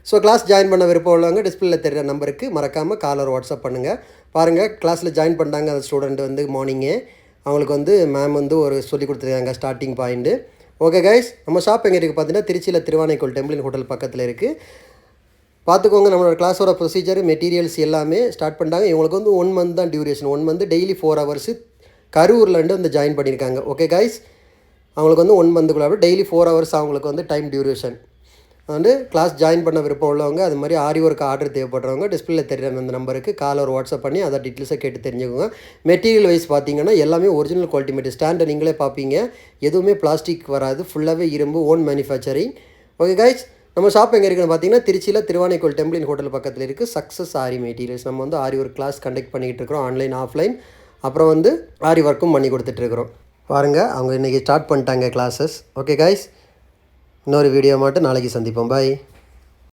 So class join பண்ண விருப்பம் உள்ளவங்க டிஸ்பிளேல தெரிகிற நம்பருக்கு மறக்காமல் கால் ஒரு வாட்ஸ்அப் பண்ணுங்கள். பாருங்கள், கிளாஸில் ஜாயின் பண்ணிட்டாங்க அந்த ஸ்டூடெண்ட் வந்து மார்னிங்கே. அவங்களுக்கு வந்து மேம் வந்து ஒரு சொல்லி கொடுத்துருக்காங்க ஸ்டார்டிங் பாயிண்ட்டு. ஓகே கைஸ், நம்ம ஷாப் எங்கே இருக்குது பார்த்தீங்கன்னா திருச்சியில் திருவானைக்கோள் டெம்பிள் ஹோட்டல் பக்கத்தில் இருக்குது. பார்த்துக்கோங்க, நம்மளோட கிளாஸோட ப்ரொசீஜர் மெட்டீரியல்ஸ் எல்லாமே ஸ்டார்ட் பண்ணிட்டாங்க. இவங்களுக்கு வந்து 1 மந்த் தான் டியூரேஷன். 1 மந்த் டெய்லி 4 ஹவர்ஸு கரூர்லேருந்து வந்து ஜாயின் பண்ணியிருக்காங்க. ஓகே கைஸ், அவங்களுக்கு வந்து 1 மந்த்துக்குள்ள டெய்லி 4 ஹவர்ஸ் அவங்களுக்கு வந்து டைம் டியூரேஷன். வந்து கிளாஸ் ஜாயின் பண்ண விருப்பம் உள்ளவங்க, அது மாதிரி ஆரி ஒர்க் ஆர்டர் தேவைப்படுறவங்க டிஸ்பிளேல தெரிகிற அந்த நம்பருக்கு கால் ஒரு வாட்ஸ்அப் பண்ணி அதை டீட்டெயில்ஸை கேட்டு தெரிஞ்சுக்கோங்க. மெட்டீரியல் வைஸ் பார்த்தீங்கன்னா எல்லாமே ஒரிஜினல் குவாலிட்டி மெட்டீரியல், ஸ்டாண்டை நீங்களே பார்ப்பீங்க. எதுவுமே பிளாஸ்டிக் வராது, ஃபுல்லாகவே இரும்பு, ஓன் மேனுஃபேக்சரிங். ஓகே கைஸ், நம்ம ஷாப் எங்கே இருக்குன்னு பார்த்தீங்கன்னா திருச்சியில் திருவானைக்கோள் டெம்பிள் ஹோட்டல் பக்கத்தில் இருக்குது. சக்ஸஸ் ஆரி மெட்டீரியல்ஸ். நம்ம வந்து ஆரி ஒர்க் கிளாஸ் கண்டக்ட் பண்ணிக்கிட்டு இருக்கிறோம், ஆன்லைன் ஆஃப்லைன். அப்புறம் வந்து ஆரி ஒர்க்கும் பண்ணி கொடுத்துட்ருக்குறோம். பாருங்கள், அவங்க இன்றைக்கி ஸ்டார்ட் பண்ணிட்டாங்க கிளாஸஸ். ஓகே கைஸ், இன்னொரு வீடியோ மட்டும் நாளைக்கு சந்திப்போம். பாய்.